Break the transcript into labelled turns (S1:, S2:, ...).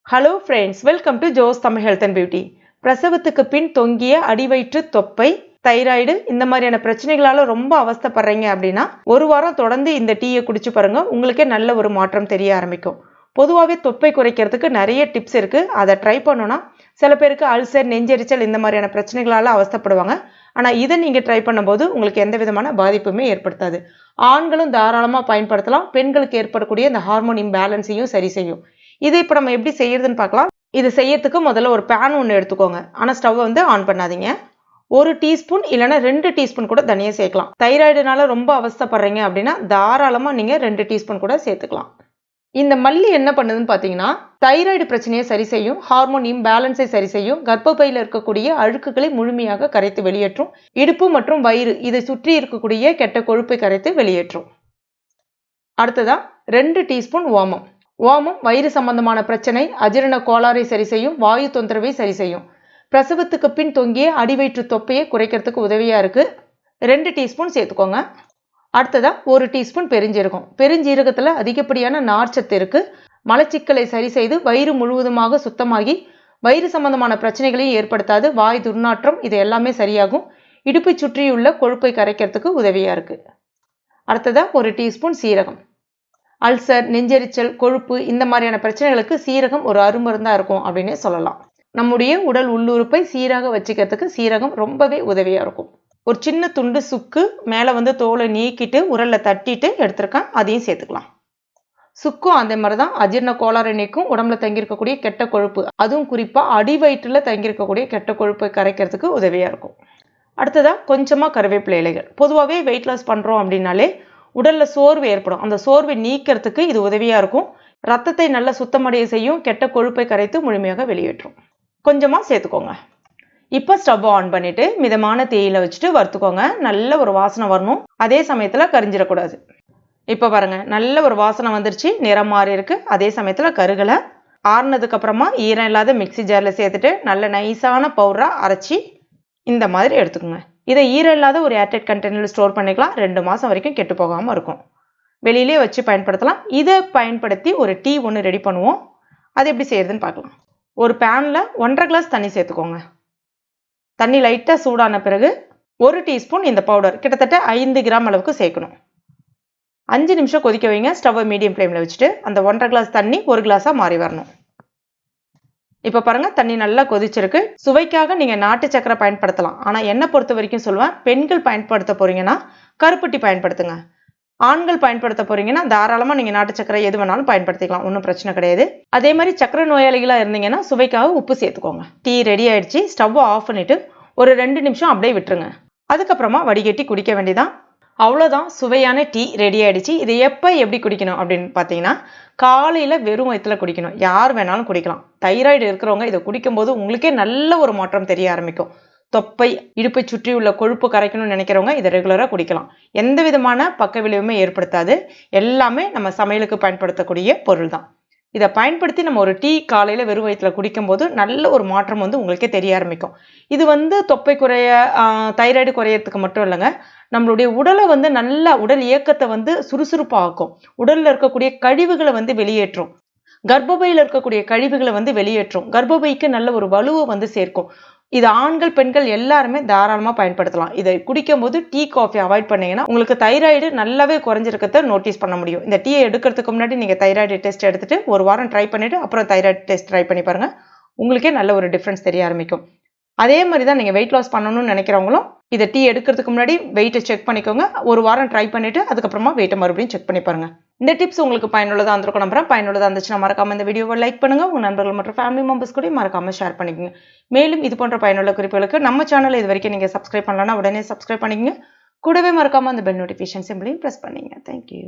S1: Hello friends, welcome to Jo's Tamil health and beauty. பிரசவத்துக்கு பின் தொங்கிய அடிவயிற்று தொப்பை, தைராய்டு இந்த மாதிரியான பிரச்சனைகளால ரொம்ப அவஸ்தைப்படுறீங்க அப்படின்னா ஒரு வாரம் தொடர்ந்து இந்த டீயை குடிச்சு பாருங்க. உங்களுக்கே நல்ல ஒரு மாற்றம் தெரிய ஆரம்பிக்கும். பொதுவாகவே தொப்பை குறைக்கிறதுக்கு நிறைய டிப்ஸ் இருக்கு. அதை ட்ரை பண்ணோன்னா சில பேருக்கு அல்சர், நெஞ்செரிச்சல் இந்த மாதிரியான பிரச்சனைகளால அவஸ்தைப்படுவாங்க. ஆனால் இதை நீங்கள் ட்ரை பண்ணும்போது உங்களுக்கு எந்த விதமான பாதிப்புமே ஏற்படுத்தாது. ஆண்களும் தாராளமாக பயன்படுத்தலாம். பெண்களுக்கு ஏற்படக்கூடிய இந்த ஹார்மோன் இம்பேலன்ஸையும் சரி செய்யும். இதை இப்போ நம்ம எப்படி செய்யறதுன்னு பார்க்கலாம். இது செய்யறதுக்கு முதல்ல ஒரு பேன் ஒன்று எடுத்துக்கோங்க. ஆனால் ஸ்டவ் ஆன் பண்ணாதீங்க. 1 டீஸ்பூன் இல்லைன்னா 2 டீஸ்பூன் கூட தனியா சேர்க்கலாம். தைராய்டுனால ரொம்ப அவஸ்தைப்படுறீங்க அப்படின்னா தாராளமாக நீங்கள் 2 டீஸ்பூன் கூட சேர்த்துக்கலாம். இந்த மல்லி என்ன பண்ணுதுன்னு பார்த்தீங்கன்னா, தைராய்டு பிரச்சனையை சரி செய்யும், ஹார்மோன் இம்பேலன்ஸை சரி செய்யும், கர்ப்பப்பையில் இருக்கக்கூடிய அழுக்குகளை முழுமையாக கரைத்து வெளியேற்றும், இடுப்பு மற்றும் வயிறு இதை சுற்றி இருக்கக்கூடிய கெட்ட கொழுப்பை கரைத்து வெளியேற்றும். அடுத்ததா 2 டீஸ்பூன் ஓமம். ஓமம் வயிறு சம்பந்தமான பிரச்சனை, அஜீரண கோளாறை சரி செய்யும், வாயு தொந்தரவை சரி செய்யும். பிரசவத்துக்கு பின் தொங்கிய அடிவயிற்று தொப்பையை குறைக்கிறதுக்கு உதவியா இருக்கு. 2 டீஸ்பூன் சேர்த்துக்கோங்க. அடுத்ததா 1 டீஸ்பூன் பெருஞ்சீரகம். பெருஞ்சீரகத்துல அதிகப்படியான நார்ச்சத்து இருக்கு. மலச்சிக்கலை சரி செய்து வயிறு முழுவதுமாக சுத்தமாகி வயிறு சம்பந்தமான பிரச்சனைகளையும் ஏற்படுத்தாது. வாய் துர்நாற்றம் இது எல்லாமே சரியாகும். இடுப்பை சுற்றியுள்ள கொழுப்பை கரைக்கிறதுக்கு உதவியா இருக்கு. அடுத்ததா 1 டீஸ்பூன் சீரகம். அல்சர், நெஞ்செரிச்சல், கொழுப்பு இந்த மாதிரியான பிரச்சனைகளுக்கு சீரகம் ஒரு அருமருந்தா இருக்கும் அப்படின்னு சொல்லலாம். நம்முடைய உடல் உள்ளுறுப்பை சீராக வச்சுக்கிறதுக்கு சீரகம் ரொம்பவே உதவியா இருக்கும். ஒரு சின்ன துண்டு சுக்கு மேலே தோலை நீக்கிட்டு உரல்ல தட்டிட்டு எடுத்திருக்கேன், அதையும் சேர்த்துக்கலாம். சுக்கும் அதே மாதிரி தான் அஜீரண கோளாறு நீக்கும், உடம்புல தங்கியிருக்கக்கூடிய கெட்ட கொழுப்பு, அதுவும் குறிப்பாக அடிவயிற்றுல தங்கியிருக்கக்கூடிய கெட்ட கொழுப்பை கரைக்கிறதுக்கு உதவியா இருக்கும். அடுத்ததா கொஞ்சமா கருவேப்பிலை இலைகள். பொதுவாகவே வெயிட் லாஸ் பண்றோம் அப்படின்னாலே உடல்ல சோர்வு ஏற்படும். அந்த சோர்வை நீக்கிறதுக்கு இது உதவியா இருக்கும். ரத்தத்தை நல்லா சுத்தமடைய செய்யும், கெட்ட கொழுப்பை கரைத்து முழுமையாக வெளியேற்றும். கொஞ்சமா சேர்த்துக்கோங்க. இப்போ ஸ்டவ் ஆன் பண்ணிட்டு மிதமான தீயில வச்சுட்டு வறுத்துக்கோங்க. நல்ல ஒரு வாசனை வரணும். அதே சமயத்துல கரிஞ்சிடக்கூடாது. இப்போ பாருங்க, நல்ல ஒரு வாசனை வந்துருச்சு, நிறம் மாறி இருக்கு. அதே சமயத்துல கருகலை. ஆறுனதுக்கு அப்புறமா ஈரம் இல்லாத மிக்சி ஜார்ல சேர்த்துட்டு நல்ல நைஸான பவுடரா அரைச்சி இந்த மாதிரி எடுத்துக்கோங்க. இதை ஈரம் இல்லாத ஒரு ஏர்டைட் கண்டெய்னரில் ஸ்டோர் பண்ணிக்கலாம். 2 மாதம் வரைக்கும் கெட்டு போகாமல் இருக்கும். வெளியிலே வச்சு பயன்படுத்தலாம். இதை பயன்படுத்தி ஒரு டீ ஒன்று ரெடி பண்ணுவோம். அது எப்படி செய்யறதுன்னு பார்க்கலாம். ஒரு பேனில் 1.5 கிளாஸ் தண்ணி சேர்த்துக்கோங்க. தண்ணி லைட்டாக சூடான பிறகு 1 டீஸ்பூன் இந்த பவுடர் கிட்டத்தட்ட 5 கிராம் அளவுக்கு சேர்க்கணும். 5 நிமிஷம் கொதிக்க வைங்க. ஸ்டவ்வை மீடியம் ஃப்ளேமில் வச்சுட்டு அந்த 1.5 கிளாஸ் தண்ணி 1 கிளாஸாக மாறி வரணும். இப்போ பாருங்க, தண்ணி நல்லா கொதிச்சிருக்கு. சுவைக்காக நீங்கள் நாட்டு சக்கரை பயன்படுத்தலாம். ஆனால் என்னை பொறுத்த வரைக்கும் சொல்லுவேன், பெண்கள் பயன்படுத்த போறீங்கன்னா கருப்பட்டி பயன்படுத்துங்க. ஆண்கள் பயன்படுத்த போறீங்கன்னா தாராளமாக நீங்கள் நாட்டு சக்கரை எது வேணாலும் பயன்படுத்திக்கலாம், ஒன்றும் பிரச்சனை கிடையாது. அதே மாதிரி சக்கரை நோயாளிகளாக இருந்தீங்கன்னா சுவைக்காக உப்பு சேர்த்துக்கோங்க. டீ ரெடி ஆயிடுச்சு. ஸ்டவ் ஆஃப் பண்ணிட்டு ஒரு 2 நிமிஷம் அப்படியே விட்டுருங்க. அதுக்கப்புறமா வடிகட்டி குடிக்க வேண்டியதான். அவ்வளோதான், சுவையான டீ ரெடி ஆயிடுச்சு. இதை எப்போ எப்படி குடிக்கணும் அப்படின்னு பார்த்தீங்கன்னா, காலையில் வெறும் வயிற்றுல குடிக்கணும். யார் வேணாலும் குடிக்கலாம். தைராய்டு இருக்கிறவங்க இதை குடிக்கும்போது உங்களுக்கே நல்ல ஒரு மாற்றம் தெரிய ஆரம்பிக்கும். தொப்பை, இடுப்பை சுற்றி உள்ள கொழுப்பு கரைக்கணும்னு நினைக்கிறவங்க இதை ரெகுலராக குடிக்கலாம். எந்த விதமான பக்க விளைவுமே ஏற்படுத்தாது. எல்லாமே நம்ம சமையலுக்கு பயன்படுத்தக்கூடிய பொருள் தான். இதை பயன்படுத்தி நம்ம ஒரு டீ காலையில் வெறும் வயிற்றுல குடிக்கும்போது நல்ல ஒரு மாற்றம் உங்களுக்கே தெரிய ஆரம்பிக்கும். இது தொப்பை குறைய, தைராய்டு குறையறதுக்கு மட்டும் இல்லைங்க, நம்மளுடைய உடலை நல்ல உடல் இயக்கத்தை சுறுசுறுப்பாக்கும். உடல்ல இருக்கக்கூடிய கழிவுகளை வெளியேற்றும். கர்ப்பப்பையில் இருக்கக்கூடிய கழிவுகளை வெளியேற்றும். கர்ப்பப்பைக்கு நல்ல ஒரு வலுவை சேர்க்கும். இது ஆண்கள், பெண்கள் எல்லாருமே தாராளமாக பயன்படுத்தலாம். இதை குடிக்கும்போது டீ, காஃபி அவாய்ட் பண்ணீங்கன்னா உங்களுக்கு தைராய்டு நல்லாவே குறைஞ்சிருக்கிறத நோட்டீஸ் பண்ண முடியும். இந்த டீயை எடுக்கிறதுக்கு முன்னாடி நீங்கள் தைராய்டு டெஸ்ட் எடுத்துட்டு 1 வாரம் ட்ரை பண்ணிட்டு அப்புறம் தைராய்டு டெஸ்ட் ட்ரை பண்ணி பாருங்க. உங்களுக்கே நல்ல ஒரு டிஃப்ரென்ஸ் தெரிய ஆரம்பிக்கும். அதே மாதிரி தான் நீங்கள் வெயிட் லாஸ் பண்ணணும்னு நினைக்கிறவங்களும் இதை டீ எடுக்கிறதுக்கு முன்னாடி வெயிட்டை செக் பண்ணிக்கோங்க. 1 வாரம் ட்ரை பண்ணிட்டு அதுக்கப்புறமா வெயிட்டை மறுபடியும் செக் பண்ணி பாருங்க. இந்த டிப்ஸ் உங்களுக்கு பயனுள்ளதாக இருந்திருக்கும் நம்புறேன். பயனுள்ளதாக இருந்துச்சுன்னா மறக்காம இந்த வீடியோவை லைக் பண்ணுங்க. உங்க நண்பர்கள் மற்றும் ஃபேமிலி மெம்பர்ஸ் கூட மறக்காம ஷேர் பண்ணிக்கோங்க. மேலும் இது போன்ற பயனுள்ள குறிப்புகளுக்கு நம்ம சேனலை இது வரைக்கும் நீங்கள் சப்ஸ்கிரைப் பண்ணலன்னா உடனே சப்ஸ்கிரைப் பண்ணிக்கங்க. கூடவே மறக்காம அந்த பெல் நோட்டிஃபிகேஷன் சிம்பிளையும் ப்ரெஸ் பண்ணிங்க. தேங்க்யூ.